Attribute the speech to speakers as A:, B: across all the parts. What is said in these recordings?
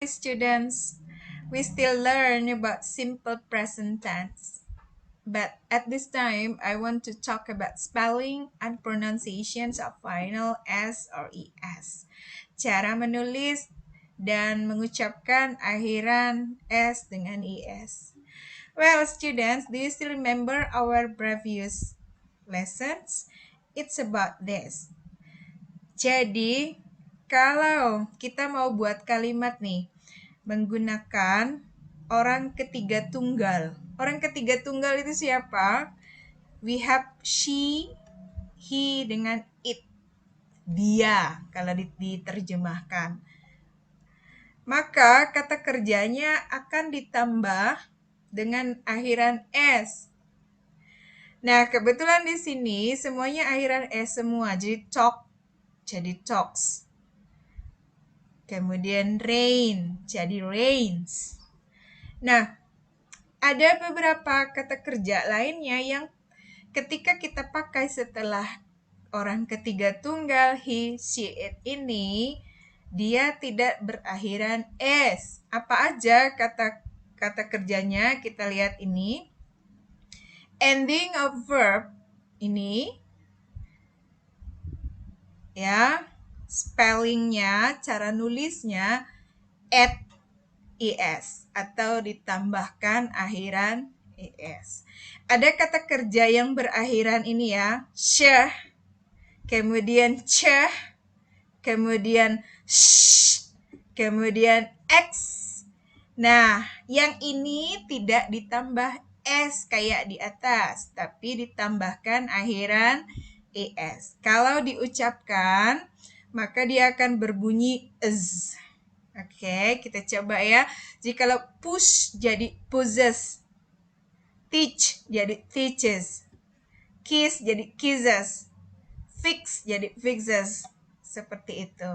A: Students, we still learn about simple present tense. But at this time, I want to talk about spelling and pronunciations of final S or ES. Cara menulis dan mengucapkan akhiran S dengan ES. Well, students, do you still remember our previous lessons? It's about this. Jadi, kalau kita mau buat kalimat nih, menggunakan orang ketiga tunggal. Orang ketiga tunggal itu siapa? We have she, he dengan it. Dia kalau diterjemahkan. Maka kata kerjanya akan ditambah dengan akhiran s. Nah, kebetulan di sini semuanya akhiran s semua. Jadi talk jadi talks. Kemudian rain jadi rains. Nah, ada beberapa kata kerja lainnya yang ketika kita pakai setelah orang ketiga tunggal he, she, it ini, dia tidak berakhiran s. Apa aja kata kerjanya? Kita lihat ini. Ending of verb ini, ya, spellingnya, cara nulisnya at es atau ditambahkan akhiran es. Ada kata kerja yang berakhiran ini ya, syah, kemudian ceh, kemudian sh, kemudian x. Nah, yang ini tidak ditambah s kayak di atas, tapi ditambahkan akhiran es. Kalau diucapkan, maka dia akan berbunyi z. Oke, kita coba ya. Jikalau push jadi pushes, teach jadi teaches, kiss jadi kisses, fix jadi fixes. Seperti itu.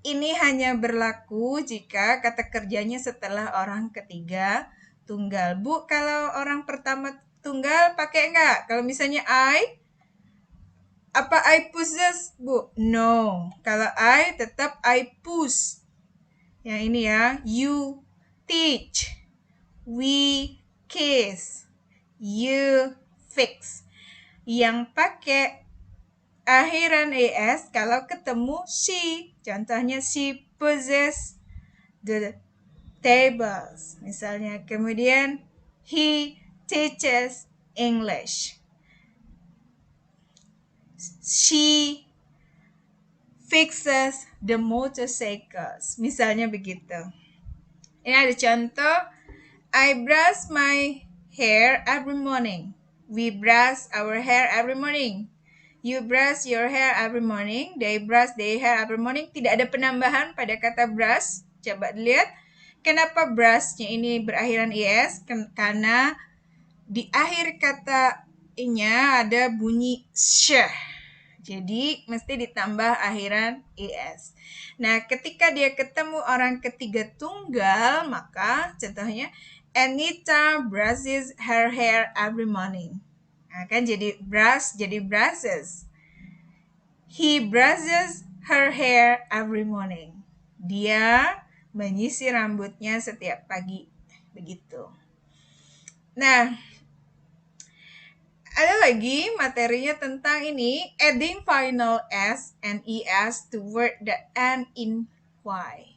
A: Ini hanya berlaku jika kata kerjanya setelah orang ketiga tunggal. Bu, kalau orang pertama tunggal pakai enggak? Kalau misalnya apa I pushes, Bu? No. Kalau I tetap I push. Yang ini ya, you teach, we kiss, you fix. Yang pakai akhiran es kalau ketemu she. Contohnya she possess the tables. Misalnya, kemudian he teaches English. She fixes the motorcycles. Misalnya begitu. Ini ada contoh. I brush my hair every morning. We brush our hair every morning. You brush your hair every morning. They brush their hair every morning. Tidak ada penambahan pada kata brush. Coba dilihat. Kenapa brushnya ini berakhiran es? Karena di akhir katanya ada bunyi sh. Jadi mesti ditambah akhiran es. Nah, ketika dia ketemu orang ketiga tunggal, maka contohnya Anita brushes her hair every morning. Nah, kan jadi brush jadi brushes. He brushes her hair every morning. Dia menyisir rambutnya setiap pagi. Begitu. Nah, ada lagi materinya tentang ini, adding final S and ES to word that end in Y.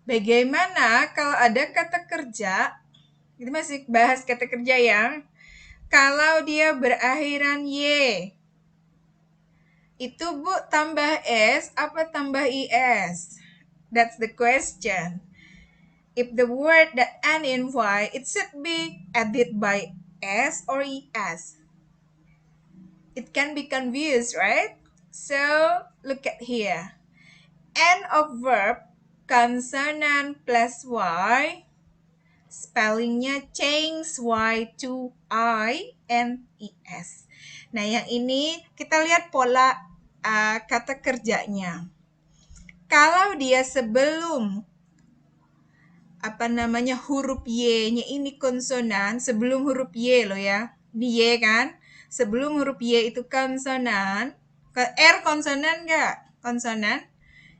A: Bagaimana kalau ada kata kerja, kita masih bahas kata kerja yang kalau dia berakhiran Y, itu Bu tambah S apa tambah IS? That's the question. If the word that end in Y, it should be added by S or ES. It can be confused, right? So, look at here. End of verb, consonant plus Y. Spellingnya change Y to I and ES. Nah, yang ini kita lihat pola kata kerjanya. Kalau dia sebelum huruf Y-nya ini konsonan, sebelum huruf Y loh ya. Ini Y kan? Sebelum huruf Y itu konsonan. R konsonan nggak? Konsonan?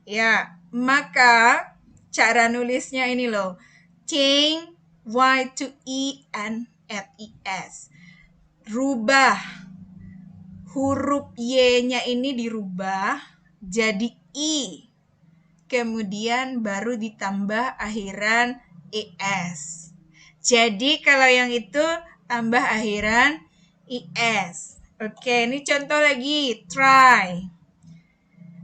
A: Ya, maka cara nulisnya ini loh. Change Y to E and at ES. Rubah huruf Y-nya ini dirubah jadi I. Kemudian baru ditambah akhiran ES. Jadi kalau yang itu tambah akhiran ES. Oke, ini contoh lagi. Try.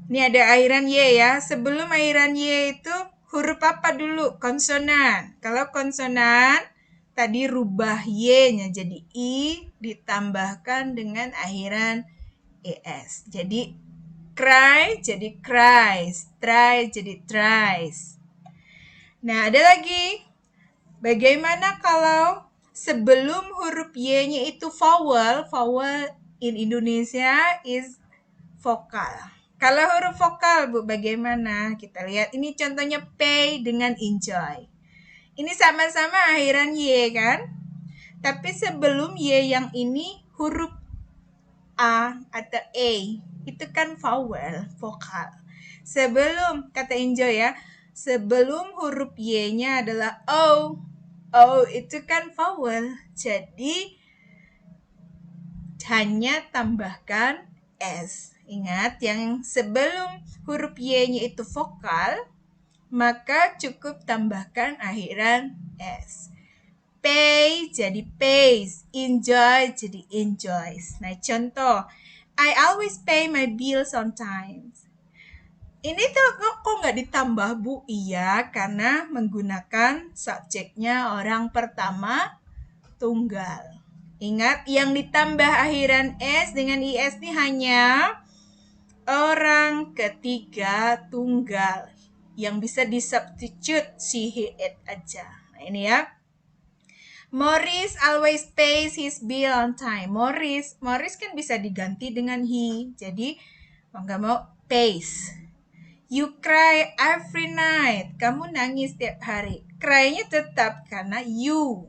A: Ini ada akhiran Y ya. Sebelum akhiran Y itu huruf apa dulu? Konsonan. Kalau konsonan, tadi rubah Y-nya jadi I, ditambahkan dengan akhiran ES. Jadi cry jadi cries, try jadi tries. Nah, ada lagi. Bagaimana kalau sebelum huruf Y-nya itu vowel, vowel in Indonesia is vokal. Kalau huruf vokal, Bu, bagaimana? Kita lihat ini contohnya pay dengan enjoy. Ini sama-sama akhiran Y kan? Tapi sebelum Y yang ini huruf A atau A itu kan vowel, vokal. Sebelum, kata enjoy ya, sebelum huruf Y-nya adalah O. O itu kan vowel. Jadi hanya tambahkan S. Ingat, yang sebelum huruf Y-nya itu vokal, maka cukup tambahkan akhiran S. Pay jadi pays, enjoy jadi enjoys. Nah, contoh, I always pay my bills on time. Ini tuh kok nggak ditambah, Bu? Iya, karena menggunakan subjeknya orang pertama tunggal. Ingat, yang ditambah akhiran S dengan IS ini hanya orang ketiga tunggal. Yang bisa disubstitute she, he, it aja. Nah, ini ya. Morris always pays his bill on time. Morris kan bisa diganti dengan he. Jadi mau nggak mau pays. You cry every night. Kamu nangis setiap hari. Cry-nya tetap karena you.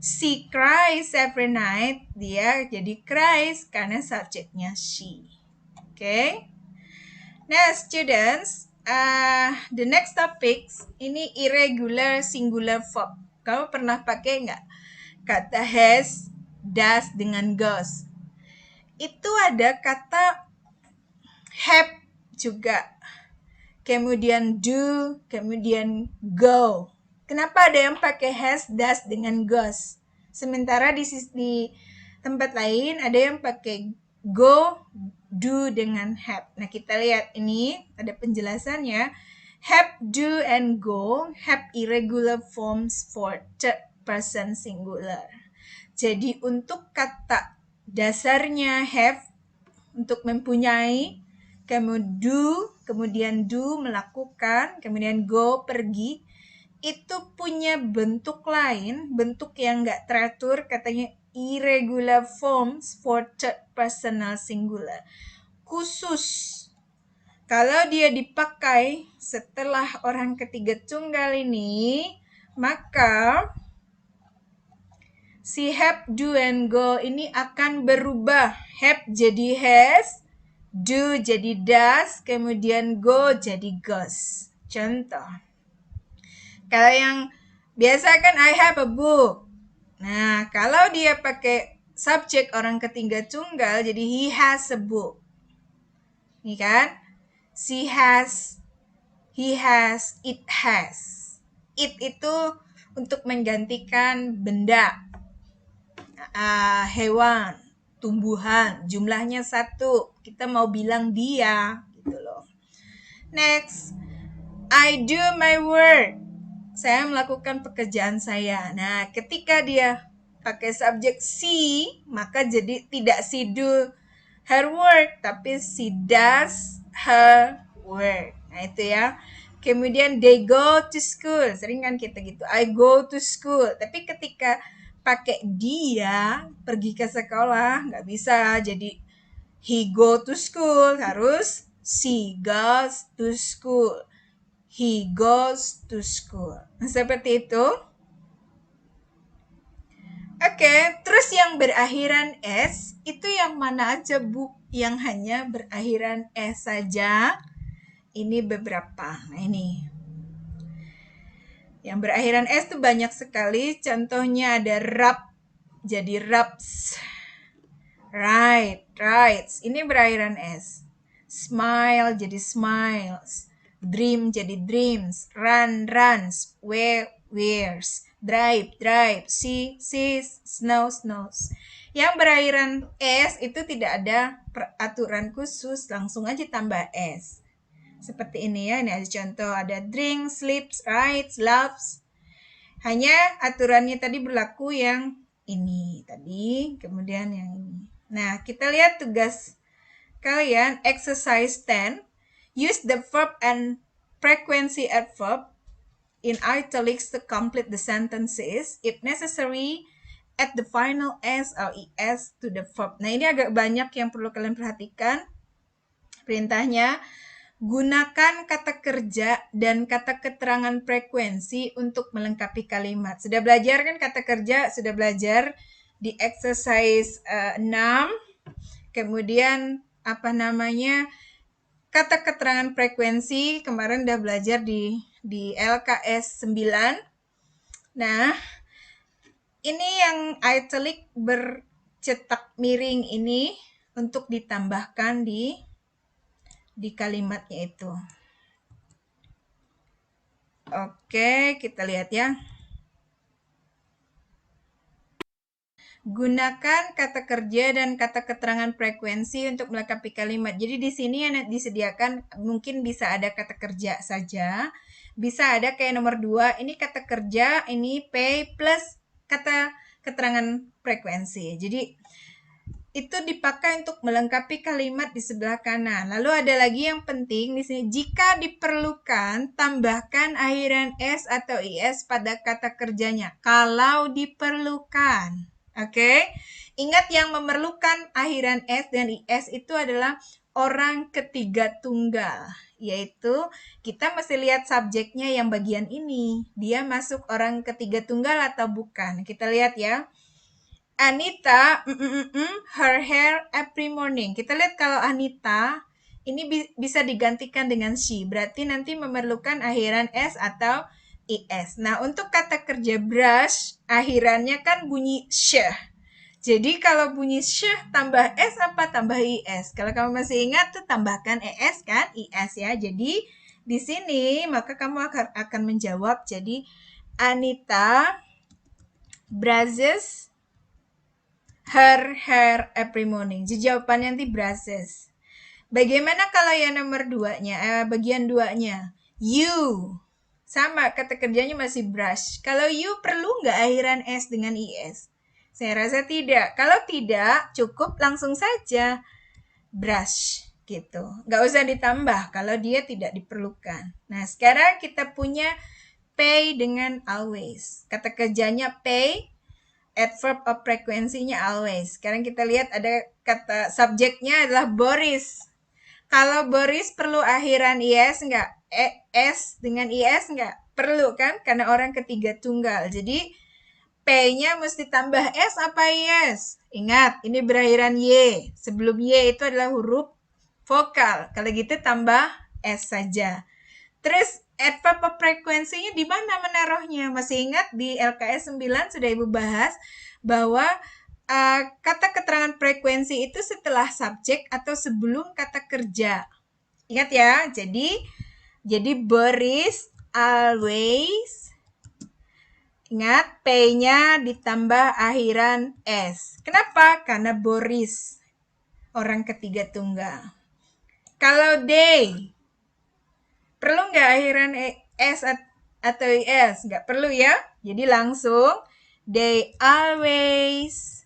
A: She cries every night. Dia jadi cries karena subjeknya she. Okay. Nah, students, the next topics ini irregular singular verb. Kamu pernah pakai nggak kata has, does dengan goes? Itu ada kata have juga. Kemudian do, kemudian go. Kenapa ada yang pakai has, does dengan goes? Sementara di tempat lain ada yang pakai go, do dengan have. Nah, kita lihat ini ada penjelasannya. Have, do, and go have irregular forms for third person singular. Jadi untuk kata dasarnya have untuk mempunyai, kemudian do melakukan, kemudian go pergi, itu punya bentuk lain, bentuk yang nggak teratur, katanya irregular forms for third personal singular. Khusus kalau dia dipakai setelah orang ketiga tunggal ini, maka si have, do, and go ini akan berubah. Have jadi has, do jadi does, kemudian go jadi goes. Contoh. Kalau yang biasa kan I have a book. Nah, kalau dia pakai subjek orang ketiga tunggal, jadi he has a book. Ini kan? She has, he has, it has. It itu untuk menggantikan benda, hewan, tumbuhan, jumlahnya 1. Kita mau bilang dia, gitu loh. Next, I do my work. Saya melakukan pekerjaan saya. Nah, ketika dia pakai subjek she, maka jadi tidak she do her work, tapi she does her work. Nah, itu ya. Kemudian they go to school. Sering kan kita gitu. I go to school. Tapi ketika pakai dia pergi ke sekolah, nggak bisa. Jadi he go to school, harus she goes to school. He goes to school. Seperti itu. Oke, terus yang berakhiran S, itu yang mana aja, Bu? Yang hanya berakhiran S saja. Ini beberapa. Nah, ini. Yang berakhiran S tuh banyak sekali. Contohnya ada rub, jadi rubs. Rights. Ini berakhiran S. Smile jadi smiles. Dream jadi dreams. Runs. Wears. Drive. Sees. Snows. Yang berakhiran S itu tidak ada peraturan khusus, langsung aja tambah S. Seperti ini ya, ini ada contoh, ada drink, sleeps, rides, loves. Hanya aturannya tadi berlaku yang ini tadi, kemudian yang ini. Nah, kita lihat tugas kalian, exercise 10. Use the verb and frequency adverb in italics to complete the sentences. If necessary, add the final S or ES to the verb. Nah, ini agak banyak yang perlu kalian perhatikan. Perintahnya, gunakan kata kerja dan kata keterangan frekuensi untuk melengkapi kalimat. Sudah belajar kan kata kerja? Sudah belajar di exercise 6. Kemudian kata keterangan frekuensi kemarin udah belajar di LKS 9. Nah, ini yang italic bercetak miring ini untuk ditambahkan di kalimatnya itu. Oke, kita lihat ya. Gunakan kata kerja dan kata keterangan frekuensi untuk melengkapi kalimat. Jadi di sini yang disediakan mungkin bisa ada kata kerja saja. Bisa ada kayak nomor 2, ini kata kerja, ini pay plus kata keterangan frekuensi. Jadi itu dipakai untuk melengkapi kalimat di sebelah kanan. Lalu ada lagi yang penting di sini, jika diperlukan tambahkan akhiran S atau IS pada kata kerjanya. Kalau diperlukan. Oke, ingat yang memerlukan akhiran S dan IS itu adalah orang ketiga tunggal, yaitu kita mesti lihat subjeknya yang bagian ini. Dia masuk orang ketiga tunggal atau bukan? Kita lihat ya. Anita, her hair every morning. Kita lihat kalau Anita, ini bisa digantikan dengan she. Berarti nanti memerlukan akhiran S atau IS. Nah, untuk kata kerja brush, akhirannya kan bunyi sh. Jadi kalau bunyi sh tambah S apa tambah IS? Kalau kamu masih ingat tuh tambahkan ES kan, IS ya. Jadi di sini maka kamu akan menjawab jadi Anita brushes her hair every morning. Jadi jawabannya nanti brushes. Bagaimana kalau yang nomor 2-nya, bagian 2-nya? You. Sama, kata kerjanya masih brush. Kalau you perlu nggak akhiran S dengan IS? Saya rasa tidak. Kalau tidak, cukup langsung saja brush gitu. Nggak usah ditambah kalau dia tidak diperlukan. Nah, sekarang kita punya pay dengan always. Kata kerjanya pay, adverb of frekuensinya always. Sekarang kita lihat ada kata subjeknya adalah Boris. Kalau Boris perlu akhiran IS nggak? S dengan IS nggak? Perlu kan? Karena orang ketiga tunggal. Jadi P-nya mesti tambah S apa IS? Ingat, ini berakhiran Y. Sebelum Y itu adalah huruf vokal. Kalau gitu tambah S saja. Terus adverb of frekuensinya di mana menaruhnya? Masih ingat di LKS 9 sudah Ibu bahas bahwa kata keterangan frekuensi itu setelah subjek atau sebelum kata kerja. Ingat ya, jadi Boris always, ingat P-nya ditambah akhiran S. Kenapa? Karena Boris, orang ketiga tunggal. Kalau they, perlu nggak akhiran S atau IS? Nggak perlu ya. Jadi langsung they always,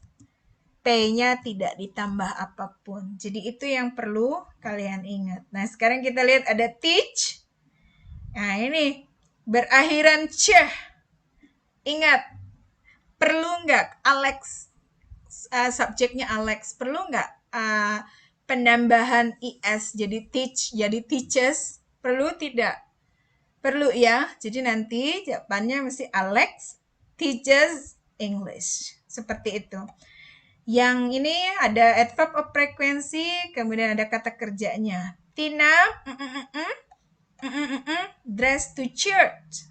A: P-nya tidak ditambah apapun. Jadi itu yang perlu kalian ingat. Nah, sekarang kita lihat ada teach. Nah, ini berakhiran ch. Ingat, perlu nggak Alex, subjeknya Alex, perlu nggak penambahan IS jadi teach, jadi teaches? Perlu tidak? Perlu ya. Jadi nanti jawabannya mesti Alex teaches English. Seperti itu. Yang ini ada adverb of frequency, kemudian ada kata kerjanya. Tina dress to church.